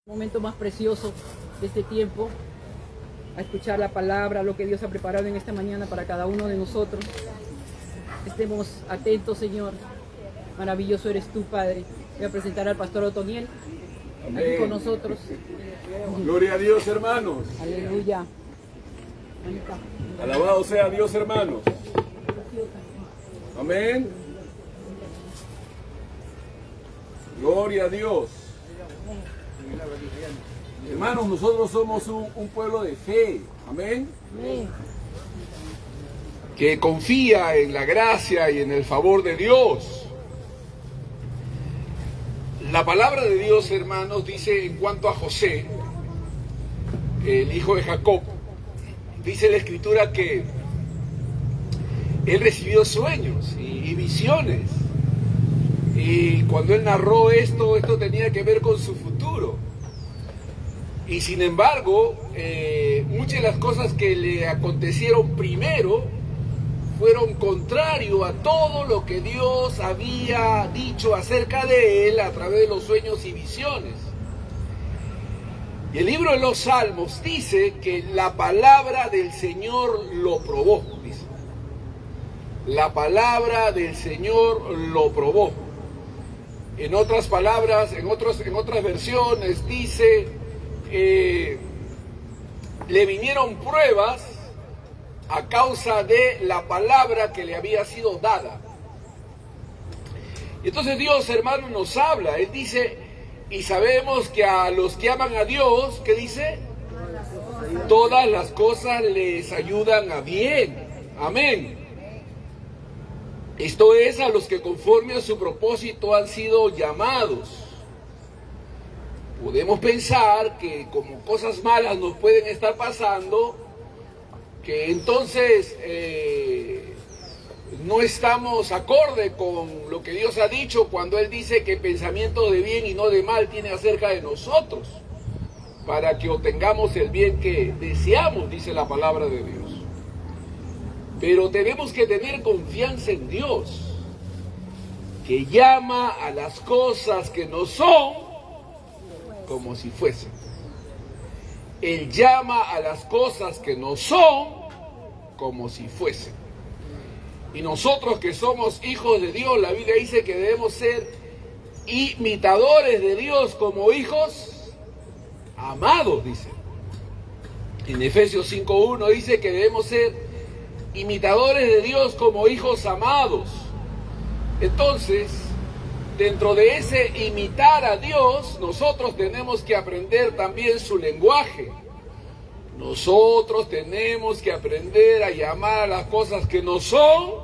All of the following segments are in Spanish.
Momento más precioso de este tiempo, a escuchar la palabra, lo que Dios ha preparado en esta mañana para cada uno de nosotros. Estemos atentos, Señor. Maravilloso eres tú, Padre. Voy a presentar al pastor Otoniel aquí con nosotros. Gloria a Dios, hermanos. Aleluya. Alabado sea Dios, hermanos. Amén. Gloria a Dios. Hermanos, nosotros somos un pueblo de fe. Amén. Que confía en la gracia y en el favor de Dios. La palabra de Dios, hermanos, dice en cuanto a José, el hijo de Jacob, dice la Escritura que él recibió sueños y visiones. Y cuando él narró esto tenía que ver con su futuro. Y sin embargo, muchas de las cosas que le acontecieron primero fueron contrario a todo lo que Dios había dicho acerca de él a través de los sueños y visiones. Y el libro de los Salmos dice que la palabra del Señor lo probó, dice. La palabra del Señor lo probó. En otras palabras, en otras versiones dice, le vinieron pruebas a causa de la palabra que le había sido dada. Y entonces Dios, hermano, nos habla. Él dice, y sabemos que a los que aman a Dios, ¿qué dice? Todas las cosas les ayudan a bien. Amén. Esto es, a los que conforme a su propósito han sido llamados. Podemos pensar que como cosas malas nos pueden estar pasando, que entonces no estamos acorde con lo que Dios ha dicho cuando Él dice que pensamiento de bien y no de mal tiene acerca de nosotros, para que obtengamos el bien que deseamos, dice la palabra de Dios. Pero tenemos que tener confianza en Dios, que llama a las cosas que no son como si fuesen. Él llama a las cosas que no son como si fuesen. Y nosotros que somos hijos de Dios, la Biblia dice que debemos ser imitadores de Dios como hijos amados, dice. En Efesios 5:1 dice que debemos ser imitadores de Dios como hijos amados. Entonces, dentro de ese imitar a Dios, nosotros tenemos que aprender también su lenguaje. Nosotros tenemos que aprender a llamar a las cosas que no son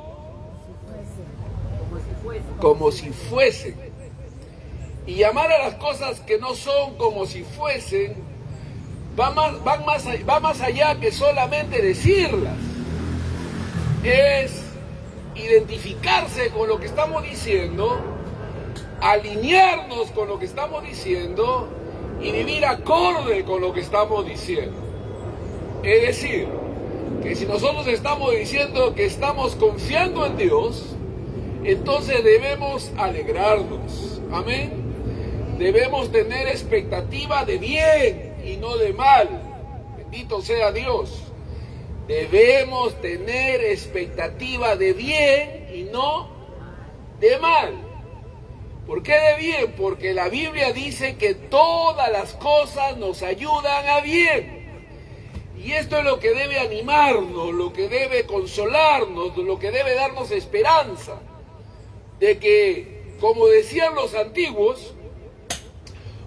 como si fuesen. Y llamar a las cosas que no son como si fuesen va más allá que solamente decirlas. Es identificarse con lo que estamos diciendo, alinearnos con lo que estamos diciendo y vivir acorde con lo que estamos diciendo. Es decir, que si nosotros estamos diciendo que estamos confiando en Dios, entonces debemos alegrarnos. Amén. Debemos tener expectativa de bien y no de mal. Bendito sea Dios. Debemos tener expectativa de bien y no de mal. ¿Por qué de bien? Porque la Biblia dice que todas las cosas nos ayudan a bien. Y esto es lo que debe animarnos, lo que debe consolarnos, lo que debe darnos esperanza. De que, como decían los antiguos,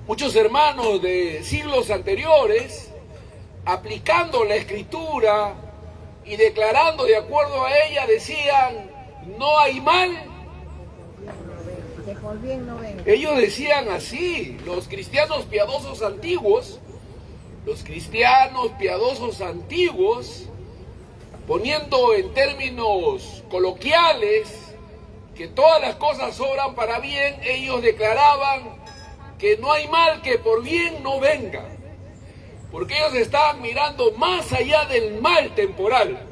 muchos hermanos de siglos anteriores, aplicando la Escritura y declarando de acuerdo a ella, decían, no hay mal. Ellos decían así, los cristianos piadosos antiguos, poniendo en términos coloquiales que todas las cosas obran para bien, ellos declaraban que no hay mal que por bien no venga. Porque ellos estaban mirando más allá del mal temporal.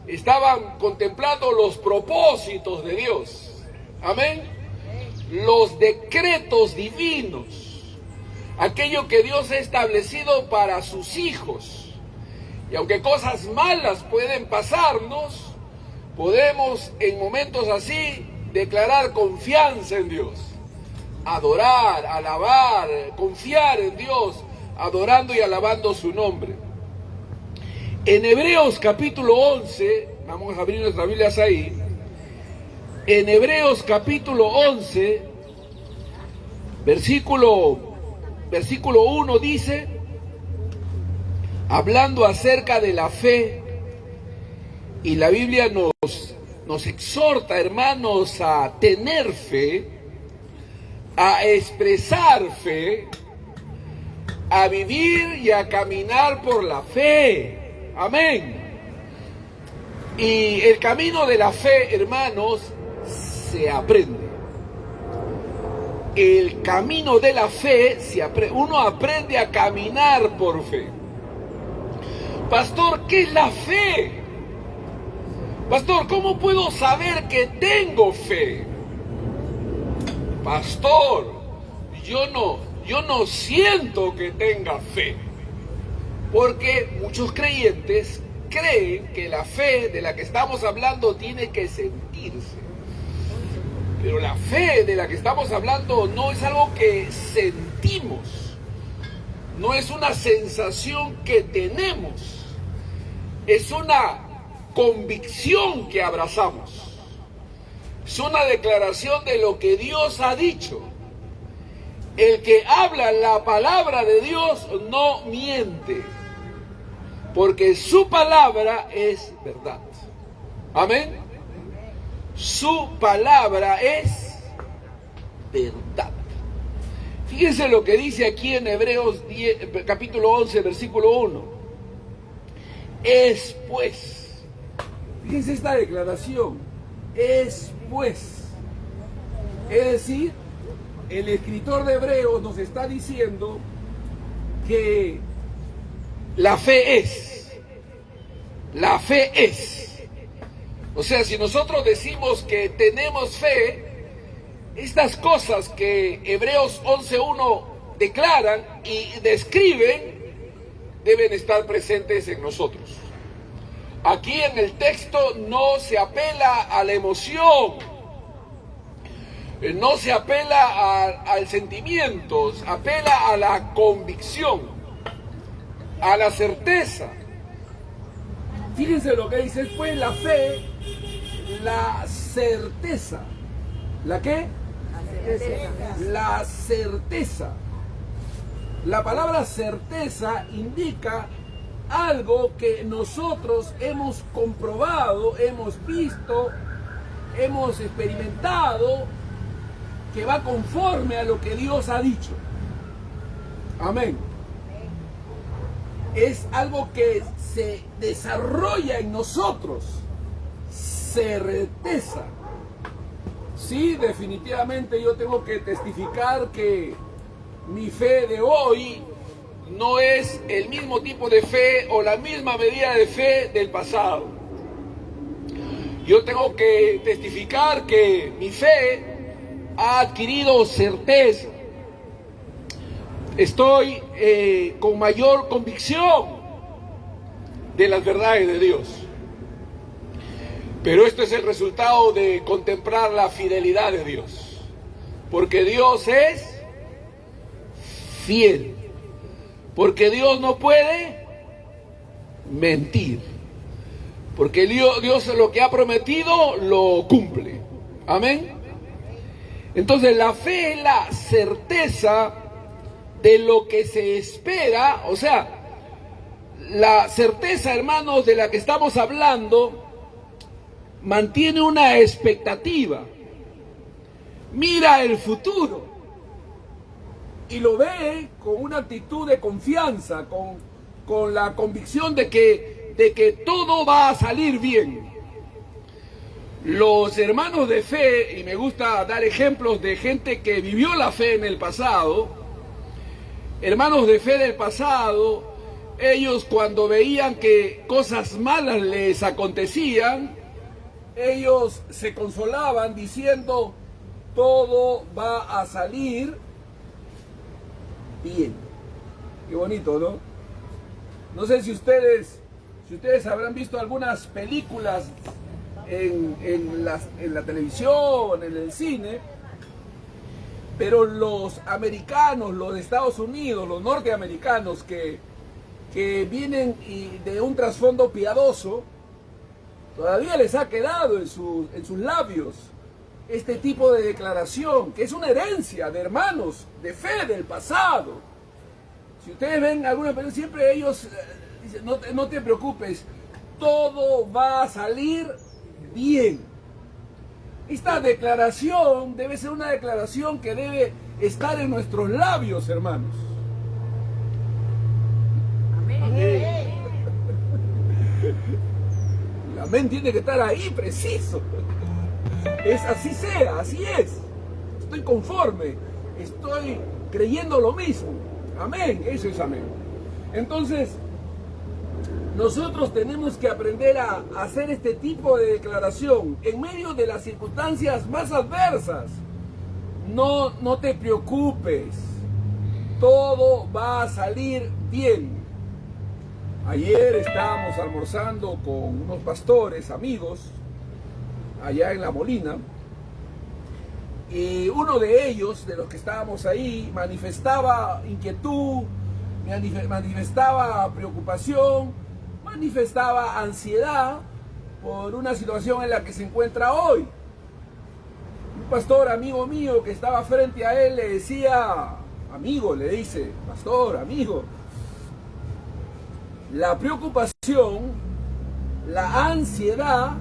Estaban contemplando los propósitos de Dios. Amén. Los decretos divinos. aquello que Dios ha establecido para sus hijos. Y aunque cosas malas pueden pasarnos, podemos en momentos así declarar confianza en Dios, adorar, alabar, confiar en Dios, adorando y alabando su nombre. En Hebreos capítulo 11, vamos a abrir nuestras Biblias ahí. En Hebreos capítulo 11, versículo 1 dice, hablando acerca de la fe, y la Biblia nos exhorta, hermanos, a tener fe, a expresar fe, a vivir y a caminar por la fe. Amén. Y el camino de la fe, hermanos, se aprende. El camino de la fe se aprende. Uno aprende a caminar por fe. Pastor, ¿qué es la fe? Pastor, ¿cómo puedo saber que tengo fe? Pastor, yo no siento que tenga fe. Porque muchos creyentes creen que la fe de la que estamos hablando tiene que sentirse. Pero la fe de la que estamos hablando no es algo que sentimos. No es una sensación que tenemos. Es una convicción que abrazamos. Es una declaración de lo que Dios ha dicho. El que habla la palabra de Dios no miente, porque su palabra es verdad. Amén. Su palabra es verdad. Fíjense lo que dice aquí en Hebreos 10, capítulo 11, versículo 1. Es pues. Fíjense esta declaración. Es pues. Es decir, el escritor de Hebreos nos está diciendo que la fe es. La fe es. O sea, si nosotros decimos que tenemos fe, estas cosas que Hebreos 11.1 declaran y describen deben estar presentes en nosotros. Aquí en el texto no se apela a la emoción, no se apela al sentimiento, apela a la convicción, a la certeza. Fíjense lo que dice después, la fe, la certeza. ¿La qué? La certeza. La palabra certeza indica algo que nosotros hemos comprobado, hemos visto, hemos experimentado, que va conforme a lo que Dios ha dicho. Amén. Es algo que se desarrolla en nosotros. Certeza. Sí, definitivamente yo tengo que testificar que mi fe de hoy no es el mismo tipo de fe o la misma medida de fe del pasado. Yo tengo que testificar que mi fe ha adquirido certeza. Estoy con mayor convicción de las verdades de Dios. Pero esto es el resultado de contemplar la fidelidad de Dios. Porque Dios es fiel. Porque Dios no puede mentir. Porque Dios lo que ha prometido lo cumple. Amén. Entonces la fe es la certeza de lo que se espera. O sea, la certeza, hermanos, de la que estamos hablando mantiene una expectativa. Mira el futuro y lo ve con una actitud de confianza, con la convicción de que todo va a salir bien. Los hermanos de fe, y me gusta dar ejemplos de gente que vivió la fe en el pasado, hermanos de fe del pasado, ellos cuando veían que cosas malas les acontecían, ellos se consolaban diciendo, todo va a salir bien. Qué bonito, ¿no? No sé si ustedes habrán visto algunas películas en la televisión, en el cine, pero los americanos, los de Estados Unidos, los norteamericanos que vienen de un trasfondo piadoso, todavía les ha quedado en sus labios este tipo de declaración, que es una herencia de hermanos de fe del pasado. Si ustedes ven alguna película, siempre ellos dicen, no te preocupes, todo va a salir bien. Esta declaración debe ser una declaración que debe estar en nuestros labios, hermanos. Amén. El amén tiene que estar ahí, preciso. Es así sea, así es. Estoy conforme, estoy creyendo lo mismo. Amén, eso es amén. Entonces, nosotros tenemos que aprender a hacer este tipo de declaración en medio de las circunstancias más adversas. No te preocupes, todo va a salir bien. Ayer estábamos almorzando con unos pastores, amigos, allá en La Molina, y uno de ellos, de los que estábamos ahí, manifestaba inquietud, manifestaba preocupación, manifestaba ansiedad por una situación en la que se encuentra hoy. Un pastor amigo mío que estaba frente a él le decía, amigo, le dice, pastor, amigo, la preocupación, la ansiedad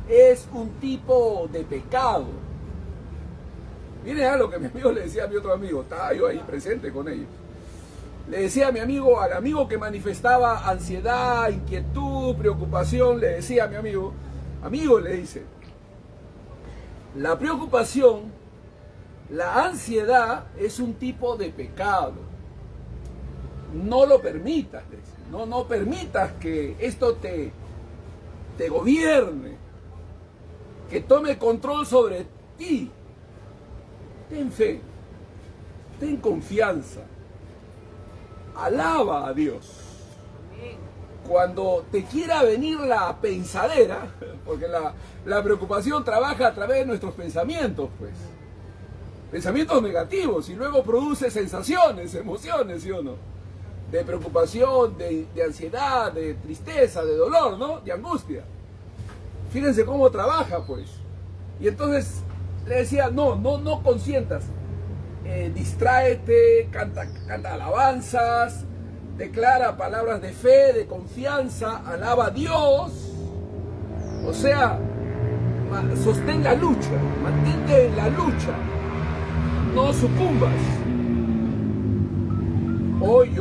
es un tipo de pecado. Miren a lo que mi amigo le decía a mi otro amigo, estaba yo ahí presente con ellos. Le decía a mi amigo, al amigo que manifestaba ansiedad, inquietud, preocupación, le decía a mi amigo, le dice, la preocupación, la ansiedad es un tipo de pecado. No lo permitas, le dice. No permitas que esto te gobierne, que tome control sobre ti. Ten fe, ten confianza, alaba a Dios. Cuando te quiera venir la pensadera, porque la preocupación trabaja a través de nuestros pensamientos, pues, pensamientos negativos, y luego produce sensaciones, emociones, ¿sí o no? De preocupación, de ansiedad, de tristeza, de dolor, ¿no? De angustia. Fíjense cómo trabaja, pues. Y entonces le decía, no consientas, distráete, canta alabanzas, declara palabras de fe, de confianza, alaba a Dios. O sea, sostén la lucha, mantente en la lucha, no sucumbas. Hoy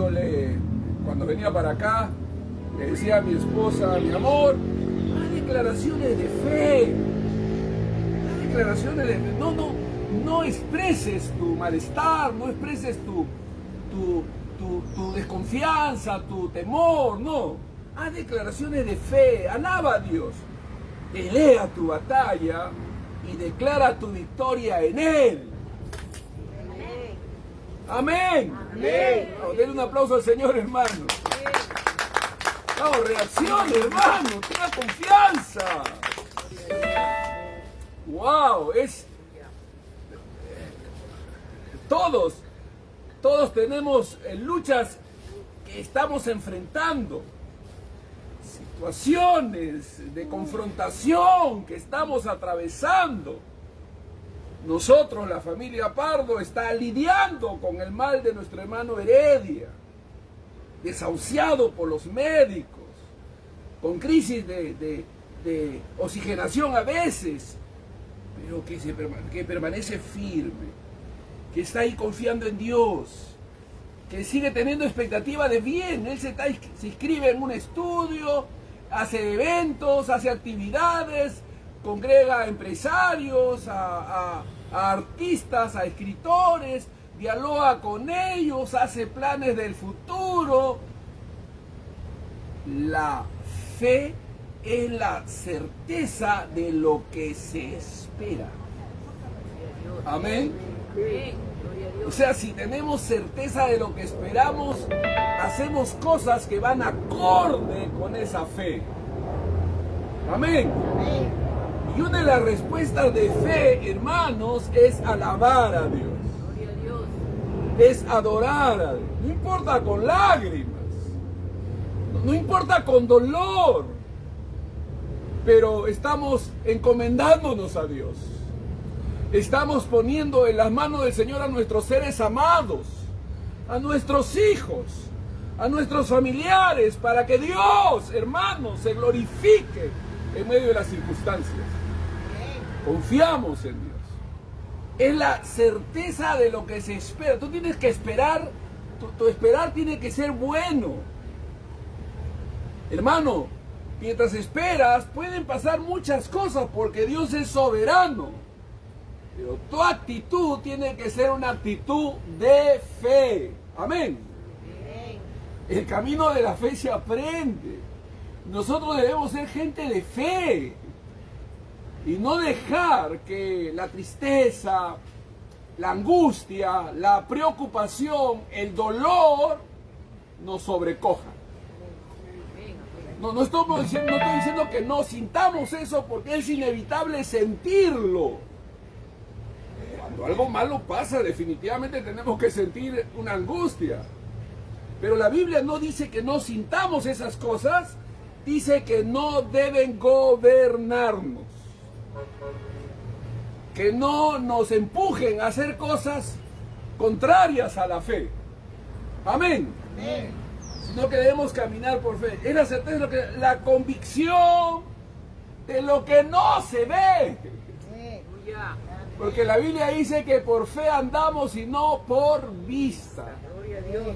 cuando venía para acá, le decía a mi esposa, mi amor, haz declaraciones de fe. Haz declaraciones de fe. No expreses tu malestar, no expreses tu desconfianza, tu temor, no. Haz declaraciones de fe, alaba a Dios. Pelea tu batalla y declara tu victoria en Él. Amén. Amén. Vamos, denle un aplauso al Señor, hermano. Vamos, reaccione, hermano. Tenga confianza. Wow, todos tenemos luchas que estamos enfrentando, situaciones de confrontación que estamos atravesando. Nosotros, la familia Pardo, está lidiando con el mal de nuestro hermano Heredia, desahuciado por los médicos, con crisis de oxigenación a veces, pero que permanece firme, que está ahí confiando en Dios, que sigue teniendo expectativa de bien. Él se inscribe en un estudio, hace eventos, hace actividades, congrega a empresarios, a artistas, a escritores, dialoga con ellos, hace planes del futuro. La fe es la certeza de lo que se espera. Amén. O sea, si tenemos certeza de lo que esperamos, hacemos cosas que van acorde con esa fe. Amén. Y una de las respuestas de fe, hermanos, es alabar a Dios. Es adorar a Dios. No importa con lágrimas. No importa con dolor. Pero estamos encomendándonos a Dios. Estamos poniendo en las manos del Señor a nuestros seres amados, a nuestros hijos, a nuestros familiares, para que Dios, hermanos, se glorifique en medio de las circunstancias. Confiamos en Dios. Es la certeza de lo que se espera. Tú tienes que esperar, tu esperar tiene que ser bueno. Hermano, mientras esperas pueden pasar muchas cosas porque Dios es soberano. Pero tu actitud tiene que ser una actitud de fe. Amén. El camino de la fe se aprende. Nosotros debemos ser gente de fe. Y no dejar que la tristeza, la angustia, la preocupación, el dolor nos sobrecoja. No estoy diciendo que no sintamos eso porque es inevitable sentirlo. Cuando algo malo pasa, definitivamente tenemos que sentir una angustia. Pero la Biblia no dice que no sintamos esas cosas, dice que no deben gobernarnos. Que no nos empujen a hacer cosas contrarias a la fe. Amén. Sino que debemos caminar por fe. Es la certeza, la convicción de lo que no se ve. Porque la Biblia dice que por fe andamos y no por vista. Gloria a Dios.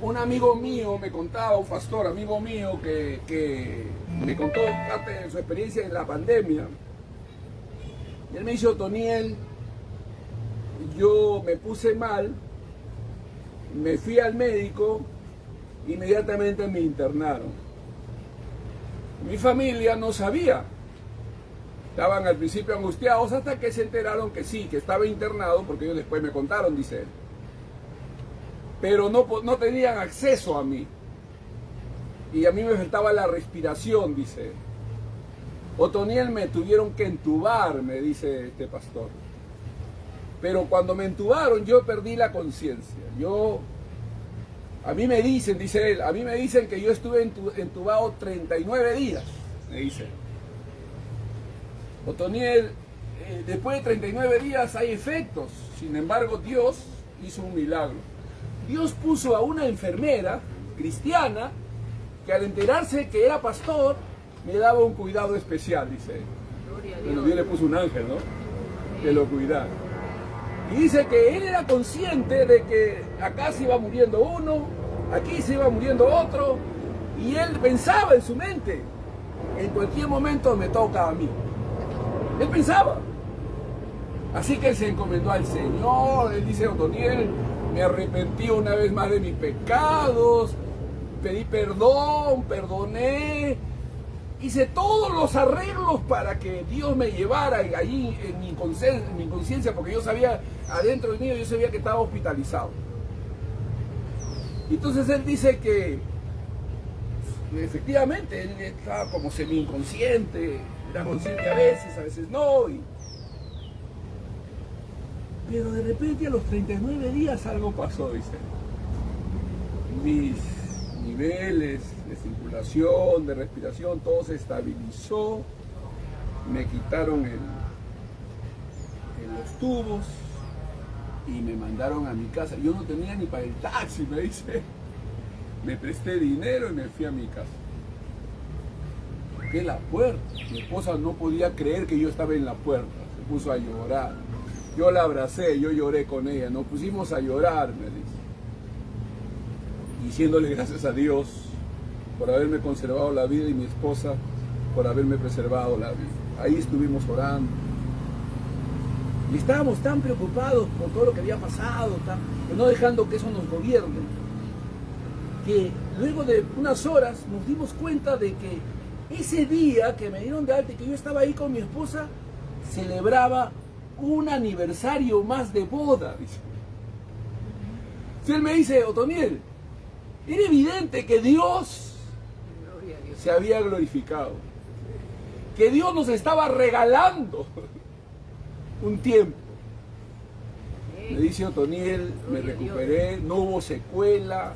Un amigo mío me contaba, un pastor amigo mío que me contó parte de su experiencia en la pandemia. Y él me dijo: Otoniel, yo me puse mal, me fui al médico, inmediatamente me internaron. Mi familia no sabía. Estaban al principio angustiados hasta que se enteraron que sí, que estaba internado, porque ellos después me contaron, dice él. Pero no tenían acceso a mí. Y a mí me faltaba la respiración, dice él. Otoniel, me tuvieron que entubar, me dice este pastor. Pero cuando me entubaron yo perdí la conciencia. A mí me dicen, dice él, a mí me dicen que yo estuve entubado 39 días, me dice. Otoniel, después de 39 días hay efectos. Sin embargo, Dios hizo un milagro. Dios puso a una enfermera cristiana que al enterarse que era pastor, me daba un cuidado especial, dice él. Bueno, Dios le puso un ángel, ¿no? Que lo cuidara. Y dice que él era consciente de que acá se iba muriendo uno, aquí se iba muriendo otro, y él pensaba en su mente, en cualquier momento me toca a mí. Él pensaba. Así que él se encomendó al Señor. Él dice: Otoniel, me arrepentí una vez más de mis pecados, pedí perdón, perdoné, hice todos los arreglos para que Dios me llevara allí en mi conciencia, porque yo sabía, adentro de mí, yo sabía que estaba hospitalizado. Entonces él dice que efectivamente él estaba como semi-inconsciente, era consciente a veces no. Pero de repente a los 39 días algo pasó, dice. Mis niveles de circulación, de respiración, todo se estabilizó. Me quitaron los tubos y me mandaron a mi casa. Yo no tenía ni para el taxi, me dice. Me presté dinero y me fui a mi casa. Toqué la puerta. Mi esposa no podía creer que yo estaba en la puerta. Se puso a llorar. Yo la abracé, yo lloré con ella. Nos pusimos a llorar, me dice. Diciéndole gracias a Dios por haberme conservado la vida y mi esposa por haberme preservado la vida. Ahí estuvimos orando. Y estábamos tan preocupados por todo lo que había pasado, no dejando que eso nos gobierne, que luego de unas horas nos dimos cuenta de que ese día que me dieron de alta y que yo estaba ahí con mi esposa, celebraba un aniversario más de boda, dice. Entonces él me dice, Otoniel, era evidente que Dios se había glorificado, que Dios nos estaba regalando un tiempo. Me dice Otoniel, me recuperé, no hubo secuela,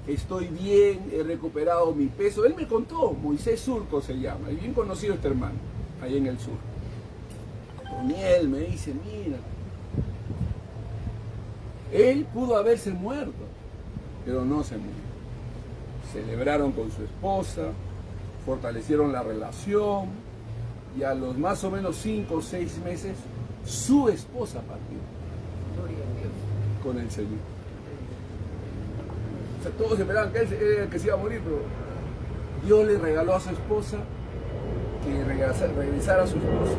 estoy bien, he recuperado mi peso. Él me contó, Moisés Surco se llama, y bien conocido este hermano, ahí en el sur. Otoniel me dice, mira, él pudo haberse muerto, pero no se murió. Celebraron con su esposa, fortalecieron la relación, y a los más o menos 5 o 6 meses, su esposa partió con el Señor. O sea, todos esperaban que él que se iba a morir, pero Dios le regaló a su esposa que regresara a su esposo,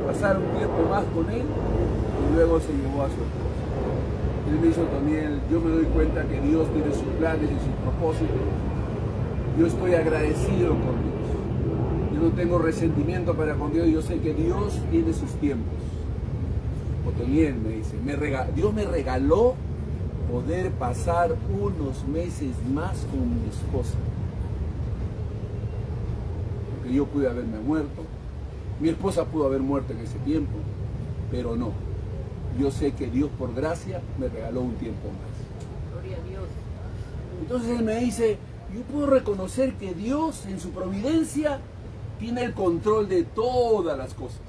pasar un tiempo más con él, y luego se llevó a su esposa. Él me dijo, Otoniel, yo me doy cuenta que Dios tiene sus planes y sus propósitos. Yo estoy agradecido con Dios. Yo no tengo resentimiento para con Dios. Yo sé que Dios tiene sus tiempos. Otoniel me dice, Dios me regaló poder pasar unos meses más con mi esposa. Porque yo pude haberme muerto. Mi esposa pudo haber muerto en ese tiempo, pero no. Yo sé que Dios por gracia me regaló un tiempo más. Gloria a Dios. Entonces él me dice, yo puedo reconocer que Dios en su providencia tiene el control de todas las cosas.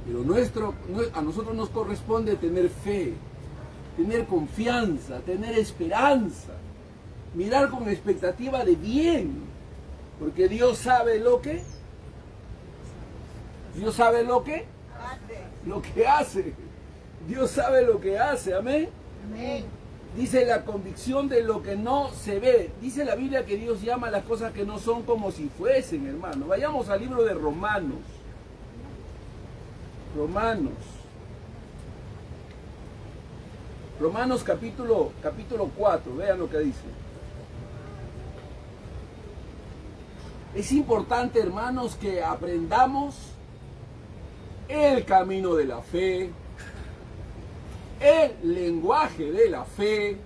Pero a nosotros nos corresponde tener fe, tener confianza, tener esperanza, mirar con expectativa de bien, porque Dios sabe lo que hace. Dios sabe lo que hace, amén. Amén. Dice la convicción de lo que no se ve. Dice la Biblia que Dios llama a las cosas que no son como si fuesen, hermano. Vayamos al libro de Romanos. Romanos capítulo 4, vean lo que dice. Es importante, hermanos, que aprendamos el camino de la fe, el lenguaje de la fe,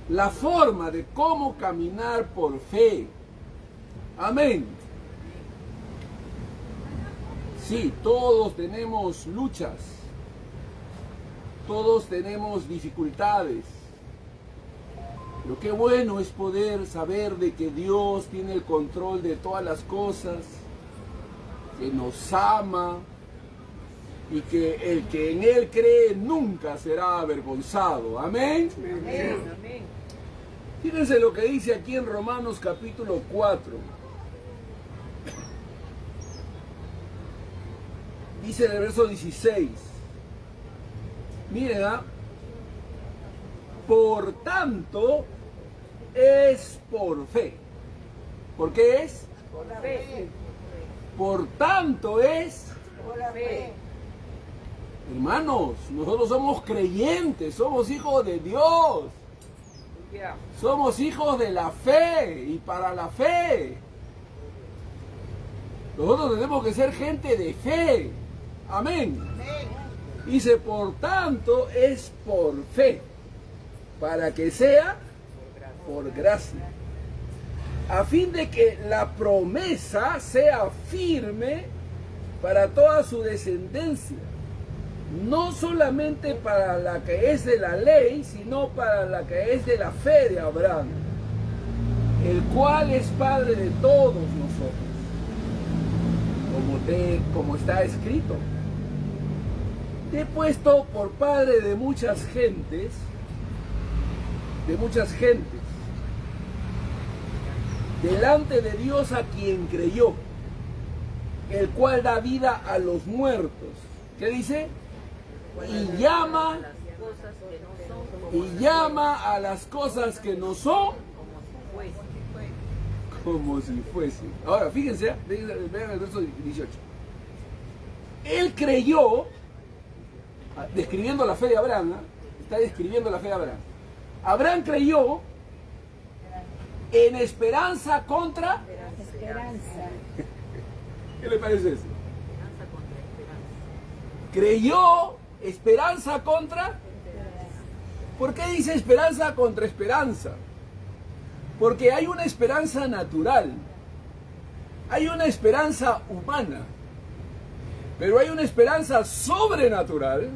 la forma de cómo caminar por fe. Amén. Sí, todos tenemos luchas, todos tenemos dificultades, pero qué bueno es poder saber de que Dios tiene el control de todas las cosas, que nos ama y que el que en Él cree nunca será avergonzado. Amén. Amén. Amén. Fíjense lo que dice aquí en Romanos capítulo 4. Dice en el verso 16. Miren, por tanto es por fe. ¿Por qué es? Por la fe. Por tanto es Por la fe. Hermanos, nosotros somos creyentes, somos hijos de Dios, somos hijos de la fe y para la fe. Nosotros tenemos que ser gente de fe. Amén. Amén. Dice, por tanto, es por fe, para que sea por gracia, a fin de que la promesa sea firme para toda su descendencia, no solamente para la que es de la ley, sino para la que es de la fe de Abraham, el cual es padre de todos nosotros, como está escrito. Te he puesto por padre de muchas gentes, delante de Dios a quien creyó, el cual da vida a los muertos. ¿Qué dice? Y llama a las cosas que no son como si fuesen. Ahora, fíjense, vean el verso 18. Él creyó, describiendo la fe de Abraham, está describiendo la fe de Abraham. Abraham creyó en esperanza contra... Esperanza. ¿Qué le parece eso? creyó, esperanza contra. ¿Por qué dice esperanza contra esperanza? Porque hay una esperanza natural, hay una esperanza humana, pero hay una esperanza sobrenatural,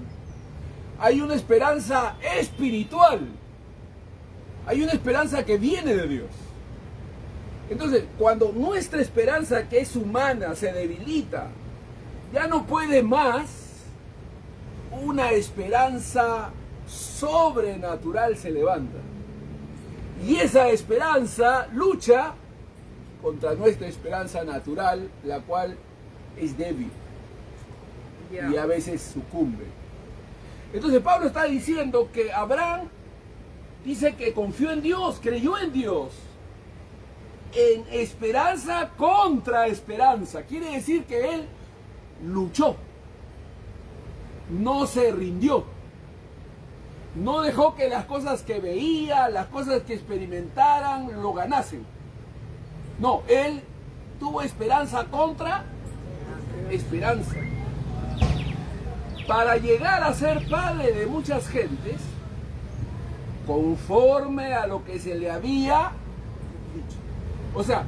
hay una esperanza espiritual, hay una esperanza que viene de Dios. Entonces, cuando nuestra esperanza, que es humana, se debilita, ya no puede más, una esperanza sobrenatural se levanta. Y esa esperanza lucha contra nuestra esperanza natural, la cual es débil y a veces sucumbe. Entonces Pablo está diciendo que Abraham dice que confió en Dios, creyó en Dios, en esperanza contra esperanza. Quiere decir que él luchó, no se rindió, no dejó que las cosas que veía, las cosas que experimentaran, lo ganasen. No, él tuvo esperanza contra esperanza. Para llegar a ser padre de muchas gentes, conforme a lo que se le había dicho. O sea,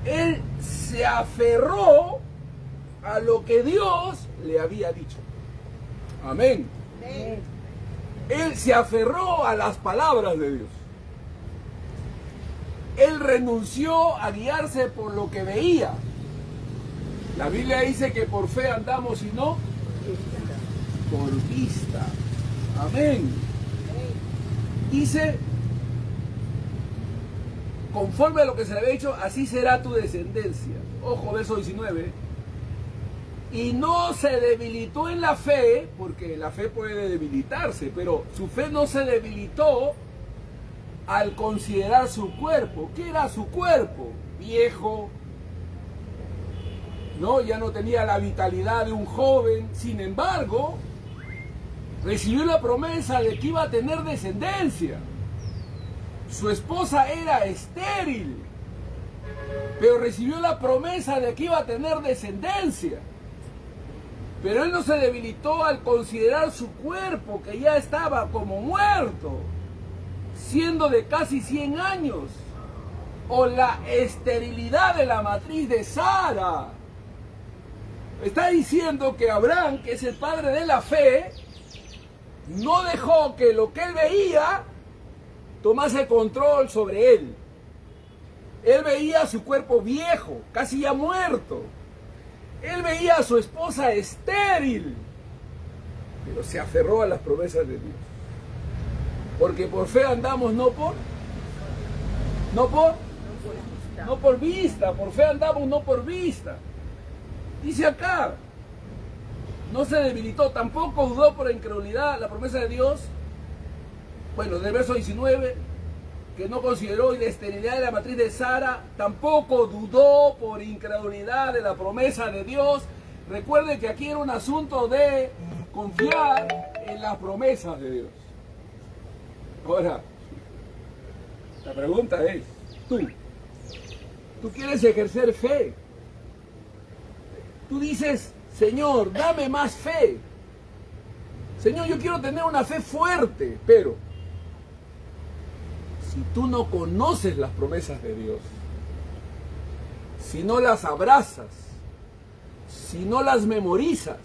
él se aferró a lo que Dios le había dicho. Amén. Amén. Él se aferró a las palabras de Dios. Él renunció a guiarse por lo que veía. La Biblia dice que por fe andamos y no por vista. Amén. Dice, conforme a lo que se le había dicho, así será tu descendencia. Ojo, verso 19. Y no se debilitó en la fe, porque la fe puede debilitarse, pero su fe no se debilitó al considerar su cuerpo. ¿Qué era su cuerpo? Viejo, ¿no? Ya no tenía la vitalidad de un joven. Sin embargo, recibió la promesa de que iba a tener descendencia. Su esposa era estéril, pero recibió la promesa de que iba a tener descendencia. Pero él no se debilitó al considerar su cuerpo, que ya estaba como muerto, siendo de casi 100 años, o la esterilidad de la matriz de Sara. Está diciendo que Abraham, que es el padre de la fe, no dejó que lo que él veía tomase control sobre él. Él veía su cuerpo viejo, casi ya muerto. Él veía a su esposa estéril, pero se aferró a las promesas de Dios. Porque por fe andamos, no por vista. Por fe andamos, no por vista. Dice acá, no se debilitó, tampoco dudó por incredulidad la promesa de Dios. Bueno, del verso 19, que no consideró la esterilidad de la matriz de Sara, tampoco dudó por incredulidad de la promesa de Dios. Recuerde que aquí era un asunto de confiar en las promesas de Dios. Ahora, la pregunta es, ¿tú quieres ejercer fe? Tú dices, Señor, dame más fe. Señor, yo quiero tener una fe fuerte, pero si tú no conoces las promesas de Dios, si no las abrazas, si no las memorizas,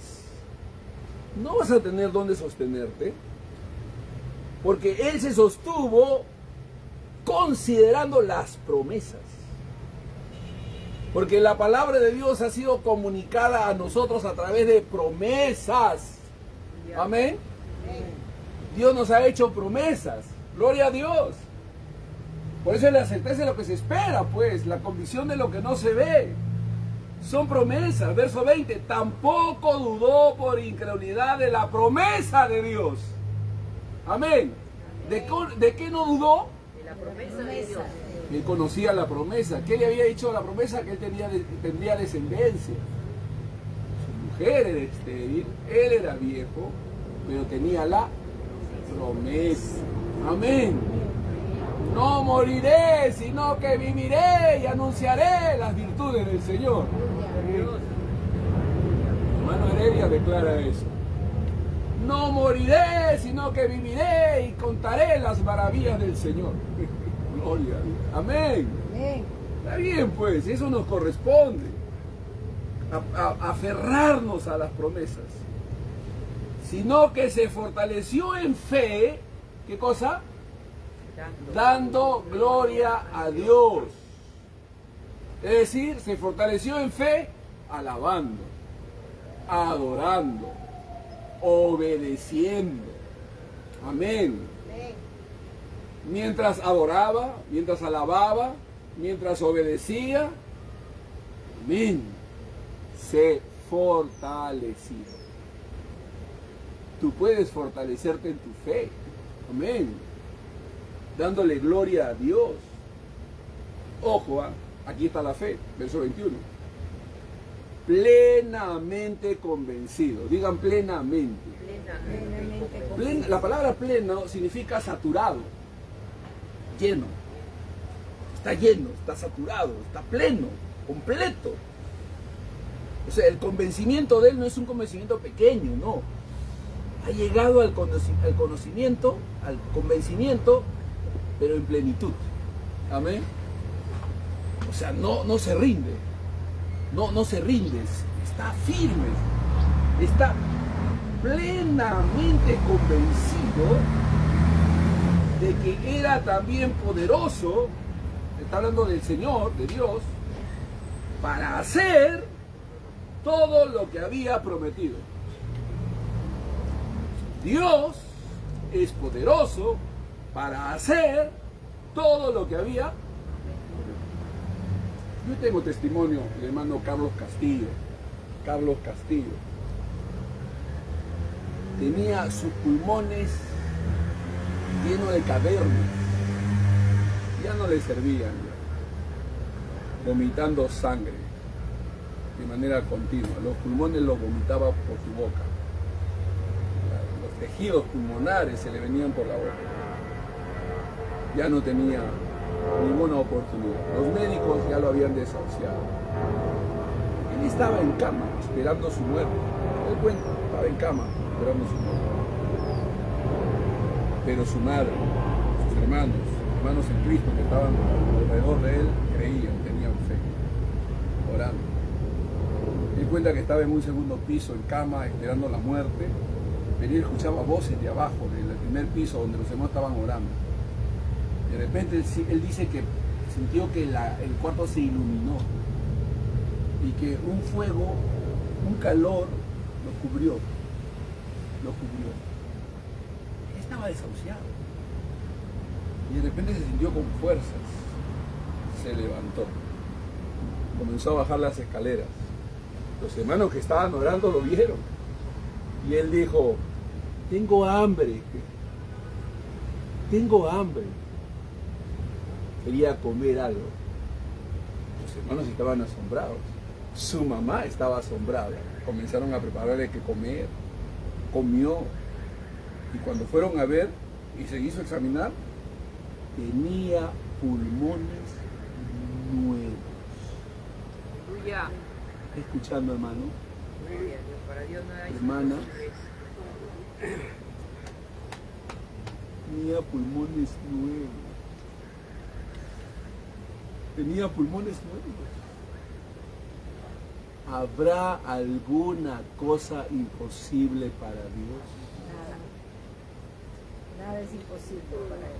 no vas a tener dónde sostenerte, porque Él se sostuvo considerando las promesas. Porque la palabra de Dios ha sido comunicada a nosotros a través de promesas. Amén. Dios nos ha hecho promesas. Gloria a Dios. Por eso es la certeza de lo que se espera, pues, la convicción de lo que no se ve. Son promesas. Verso 20. Tampoco dudó por incredulidad de la promesa de Dios. Amén. ¿De qué no dudó? De la promesa de Dios. Él conocía la promesa. ¿Qué le había dicho la promesa? Que él tendría descendencia. Su mujer era estéril, él era viejo, pero tenía la promesa. Amén. No moriré, sino que viviré y anunciaré las virtudes del Señor. Hermano Heredia declara eso. no moriré, sino que viviré y contaré las maravillas del Señor. Gloria a Dios. Amén. Amén. Está bien, pues, eso nos corresponde. Aferrarnos a las promesas. Sino que se fortaleció en fe, ¿qué cosa? Dando gloria a Dios. Es decir, se fortaleció en fe alabando, adorando, obedeciendo. Amén. Mientras adoraba, mientras alababa, mientras obedecía, amén, se fortalecía. Tú puedes fortalecerte en tu fe, amén, dándole gloria a Dios. Ojo, aquí está la fe, verso 21. Plenamente convencido, digan plenamente. La palabra pleno significa saturado, lleno. Está lleno, está saturado, está pleno, completo. O sea, el convencimiento de él no es un convencimiento pequeño, no. Ha llegado al conocimiento, al convencimiento, pero en plenitud. Amén. O sea, no se rinde. No se rinde, está firme, está plenamente convencido de que era también poderoso, está hablando del Señor, de Dios, para hacer todo lo que había prometido. Dios es poderoso para hacer todo lo que había. Yo tengo testimonio del hermano Carlos Castillo. Carlos Castillo tenía sus pulmones llenos de cavernas. Ya no le servían, ya. Vomitando sangre de manera continua. Los pulmones los vomitaba por su boca. Los tejidos pulmonares se le venían por la boca. Ya no tenía ninguna oportunidad. Los médicos ya lo habían desahuciado. Él estaba en cama esperando su muerte. Él cuenta, estaba en cama esperando su muerte. Pero su madre, sus hermanos en Cristo que estaban alrededor de él, creían, tenían fe, orando. Él cuenta que estaba en un segundo piso en cama esperando la muerte, pero él escuchaba voces de abajo, del primer piso donde los demás estaban orando. De repente él dice que sintió que el cuarto se iluminó y que un fuego, un calor lo cubrió. Él estaba desahuciado y de repente se sintió con fuerzas, se levantó, comenzó a bajar las escaleras. Los hermanos que estaban orando lo vieron y él dijo: tengo hambre. Quería comer algo. Los hermanos estaban asombrados. Su mamá estaba asombrada. Comenzaron a prepararle que comer. Comió. Y cuando fueron a ver y se hizo examinar, tenía pulmones nuevos. Aleluya. ¿Escuchando, hermano? Para Dios no hay Hermana. Tenía pulmones nuevos. Tenía pulmones nuevos. ¿Habrá alguna cosa imposible para Dios? Nada es imposible para él.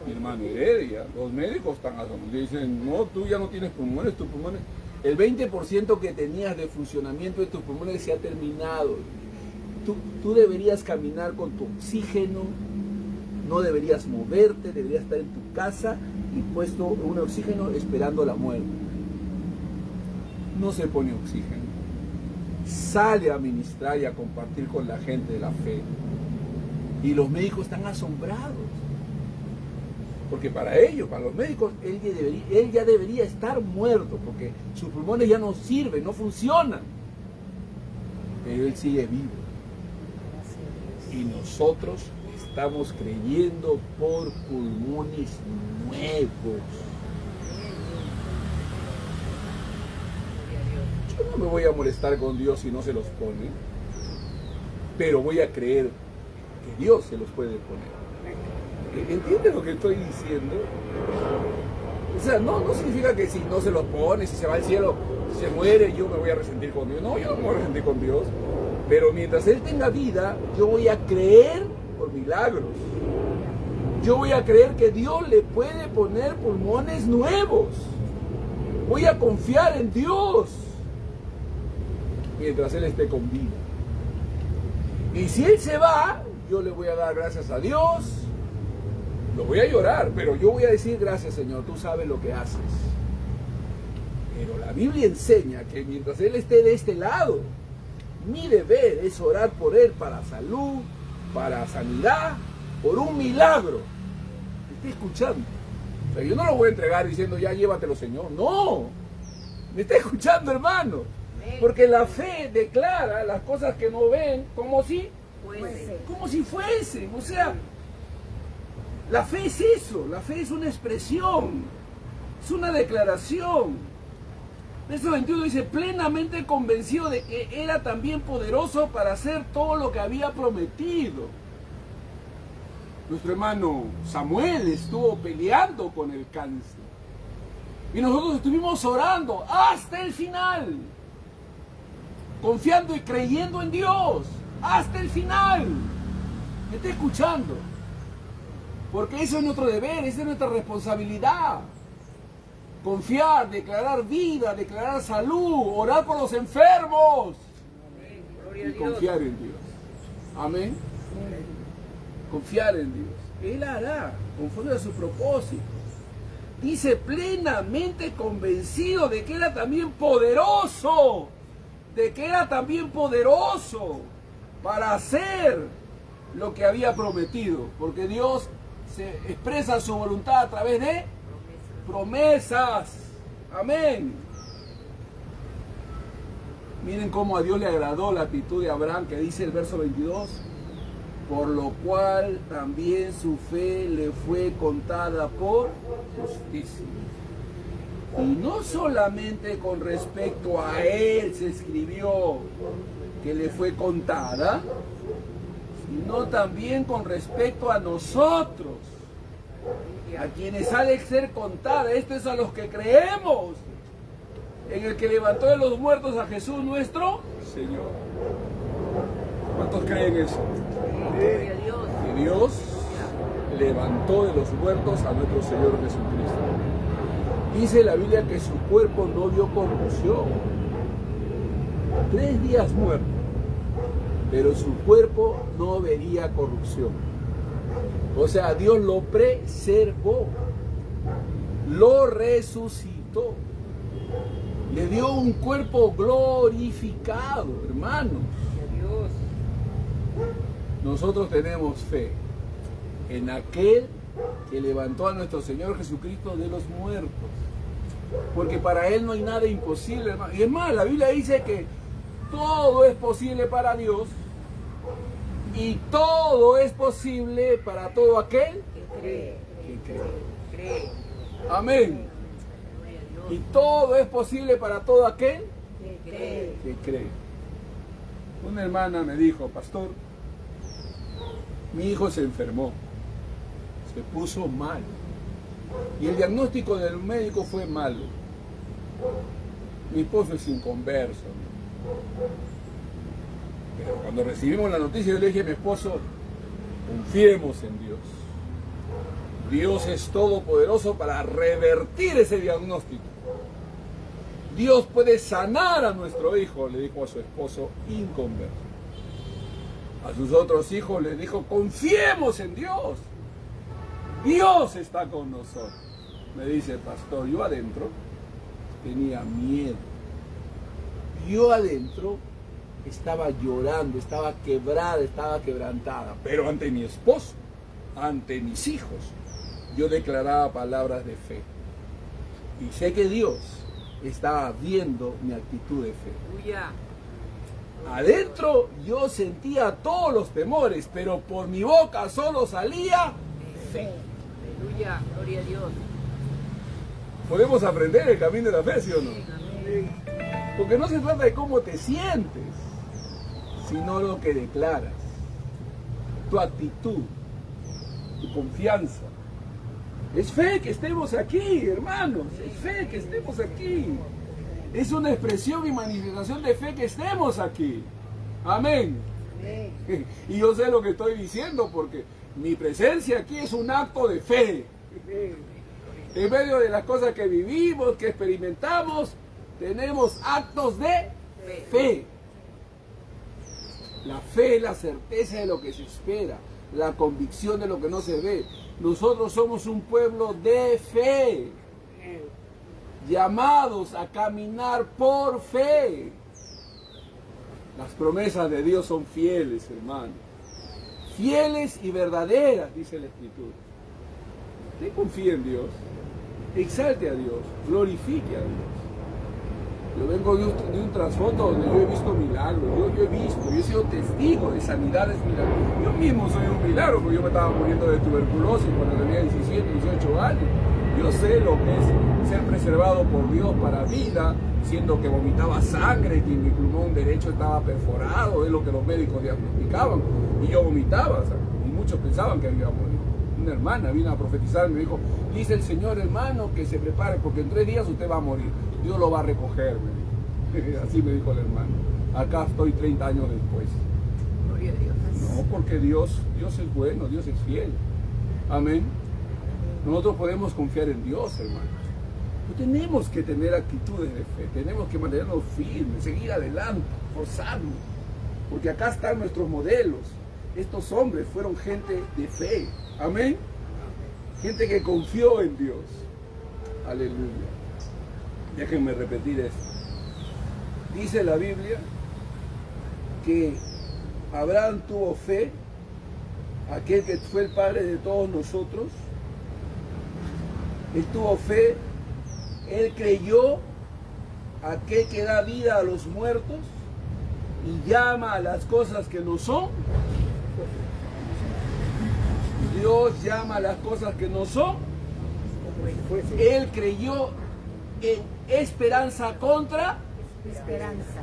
Mi hermano Heredia, los médicos están asombrados. Dicen: no, tú ya no tienes pulmones, tus pulmones, el 20% que tenías de funcionamiento de tus pulmones se ha terminado. Tú deberías caminar con tu oxígeno, no deberías moverte, deberías estar en tu casa y puesto un oxígeno esperando la muerte. No se pone oxígeno. Sale a ministrar y a compartir con la gente de la fe. Y los médicos están asombrados. Porque para ellos, para los médicos, él ya debería estar muerto, porque sus pulmones ya no sirven, no funcionan. Pero él sigue vivo. Y nosotros estamos creyendo por pulmones nuevos. Yo no me voy a molestar con Dios si no se los pone. pero voy a creer que Dios se los puede poner. ¿Entiendes lo que estoy diciendo? O sea, no significa que si no se los pone, si se va al cielo, si se muere, yo me voy a resentir con Dios. No, yo no me voy a resentir con Dios. Pero mientras Él tenga vida, yo voy a creer por milagros. Yo voy a creer que Dios le puede poner pulmones nuevos. Voy a confiar en Dios mientras Él esté con vida. Y si Él se va, yo le voy a dar gracias a Dios. Lo voy a llorar, pero yo voy a decir gracias, Señor, tú sabes lo que haces. Pero la Biblia enseña que mientras Él esté de este lado, mi deber es orar por Él para salud, para sanidad, por un milagro. ¿Me está escuchando? O sea, yo no lo voy a entregar diciendo, ya llévatelo, Señor. No, me está escuchando, hermano. Porque la fe declara las cosas que no ven como si fuesen. O sea, la fe es eso, la fe es una expresión, es una declaración. Verso 21 dice, plenamente convencido de que era también poderoso para hacer todo lo que había prometido. Nuestro hermano Samuel estuvo peleando con el cáncer. Y nosotros estuvimos orando hasta el final. Confiando y creyendo en Dios. Hasta el final. ¿Me está escuchando? Porque eso es nuestro deber, esa es nuestra responsabilidad. Confiar, declarar vida, declarar salud, orar por los enfermos. Y confiar en Dios. Amén. Confiar en Dios. Él hará conforme a su propósito. Dice plenamente convencido de que era también poderoso. De que era también poderoso para hacer lo que había prometido. Porque Dios se expresa su voluntad a través de promesas. Amén. Miren cómo a Dios le agradó la actitud de Abraham, que dice el verso 22. Por lo cual también su fe le fue contada por justicia. Y no solamente con respecto a él se escribió que le fue contada, sino también con respecto a nosotros, a quienes ha de ser contada. Esto es a los que creemos en el que levantó de los muertos a Jesús nuestro Señor. ¿Cuántos creen eso? Que Dios levantó de los muertos a nuestro Señor Jesucristo. Dice la Biblia que su cuerpo no vio corrupción. 3 días muerto, pero su cuerpo no vería corrupción. O sea, Dios lo preservó, lo resucitó, le dio un cuerpo glorificado, hermanos. Nosotros tenemos fe en aquel que levantó a nuestro Señor Jesucristo de los muertos, porque para Él no hay nada imposible, hermano. Y es más, la Biblia dice que todo es posible para Dios y todo es posible para todo aquel que cree. Amén. Y todo es posible para todo aquel que cree. Una hermana me dijo, pastor, mi hijo se enfermó, se puso mal y el diagnóstico del médico fue malo. Mi esposo es inconverso. Pero cuando recibimos la noticia yo le dije a mi esposo, confiemos en Dios. Dios es todopoderoso para revertir ese diagnóstico. Dios puede sanar a nuestro hijo, le dijo a su esposo inconverso. A sus otros hijos les dijo, confiemos en Dios. Dios está con nosotros. Me dice el pastor, yo adentro tenía miedo. Yo adentro estaba llorando, estaba quebrada, estaba quebrantada. Pero ante mi esposo, ante mis hijos, yo declaraba palabras de fe. Y sé que Dios estaba viendo mi actitud de fe. Adentro yo sentía todos los temores, pero por mi boca solo salía fe. Aleluya, gloria a Dios. Podemos aprender el camino de la fe, ¿sí o no? Porque no se trata de cómo te sientes, sino lo que declaras. Tu actitud, tu confianza. Es fe que estemos aquí, hermanos. Es fe que estemos aquí. Es una expresión y manifestación de fe que estemos aquí. Amén. Y yo sé lo que estoy diciendo porque mi presencia aquí es un acto de fe. En medio de las cosas que vivimos, que experimentamos, tenemos actos de fe. La fe es la certeza de lo que se espera, la convicción de lo que no se ve. Nosotros somos un pueblo de fe, llamados a caminar por fe. Las promesas de Dios son fieles, hermano. Fieles y verdaderas, dice la Escritura. Usted confía en Dios, exalte a Dios, glorifique a Dios. Yo vengo de un trasfondo donde yo he visto milagros, yo he sido testigo de sanidades milagrosas. Yo mismo soy un milagro, porque yo me estaba muriendo de tuberculosis cuando tenía 17, 18 años. Yo sé lo que es ser preservado por Dios para vida, siendo que vomitaba sangre, que mi pulmón derecho estaba perforado, es lo que los médicos diagnosticaban, y yo vomitaba sangre, y muchos pensaban que iba a morir. Una hermana vino a profetizar y me dijo, dice el Señor, hermano, que se prepare, porque en 3 días usted va a morir, Dios lo va a recoger, me dijo. Así me dijo el hermano. Acá estoy 30 años después. Gloria a Dios. No, porque Dios es bueno, Dios es fiel. Amén. Nosotros podemos confiar en Dios, hermanos. No tenemos que tener actitudes de fe, tenemos que mantenernos firmes, seguir adelante, forzarnos. Porque acá están nuestros modelos. Estos hombres fueron gente de fe. Amén. Gente que confió en Dios. Aleluya. Déjenme repetir esto. Dice la Biblia que Abraham tuvo fe, aquel que fue el padre de todos nosotros. Él tuvo fe, él creyó, aquel que da vida a los muertos y llama a las cosas que no son. Dios llama a las cosas que no son. Él creyó en esperanza contra Esperanza.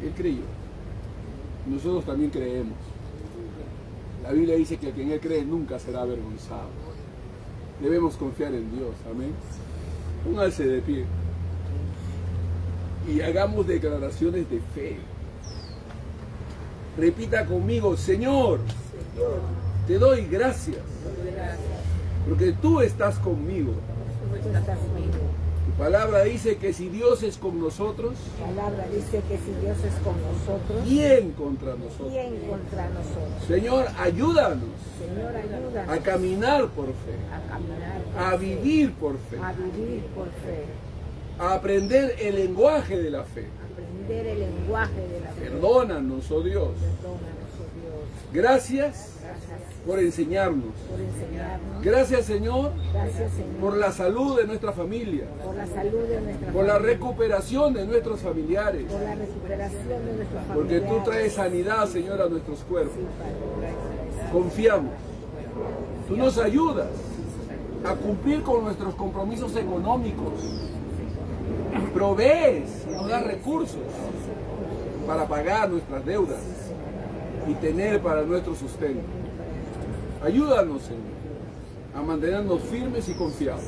Él creyó. Nosotros también creemos. La Biblia dice que quien Él cree nunca será avergonzado. Debemos confiar en Dios. Amén. Pónganse de pie. Y hagamos declaraciones de fe. Repita conmigo, Señor, te doy gracias. Porque tú estás conmigo. Tu palabra dice que si Dios es con nosotros, La palabra dice que si Dios es con nosotros, ¿quién contra nosotros? ¿quién contra nosotros? Señor, ayúdanos Señor, ayúdanos a caminar por fe, a caminar por a fe, vivir por fe, a vivir por fe, a aprender el lenguaje de la fe. aprender el lenguaje de la fe. Perdónanos, oh Dios. Perdónanos, oh Dios. Gracias Gracias por enseñarnos. por enseñarnos. Gracias, Señor, Gracias, Señor, por la salud de nuestra familia, por la salud de nuestra por la familia, recuperación de nuestros familiares, por la recuperación de nuestra familia. porque tú traes sanidad, Señor, a nuestros cuerpos. Confiamos. Tú nos ayudas a cumplir con nuestros compromisos económicos. Provees, nos das recursos para pagar nuestras deudas y tener para nuestro sustento. Ayúdanos, Señor, a mantenernos firmes y confiados.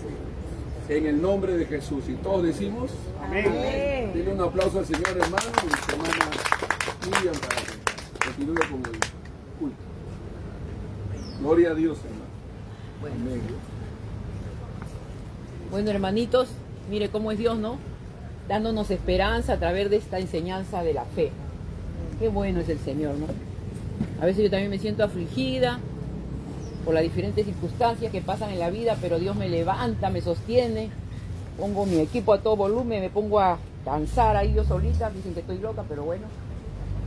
En el nombre de Jesús. Y todos decimos, Amén. denle un aplauso al Señor, hermano, y hermana Miriam para que continúe con el culto. Gloria a Dios, hermano. Amén. Bueno, hermanitos, mire cómo es Dios, ¿no? Dándonos esperanza a través de esta enseñanza de la fe. Qué bueno es el Señor, ¿no? A veces yo también me siento afligida por las diferentes circunstancias que pasan en la vida, pero Dios me levanta, me sostiene, pongo mi equipo a todo volumen, me pongo a danzar ahí yo solita, dicen que estoy loca, pero bueno,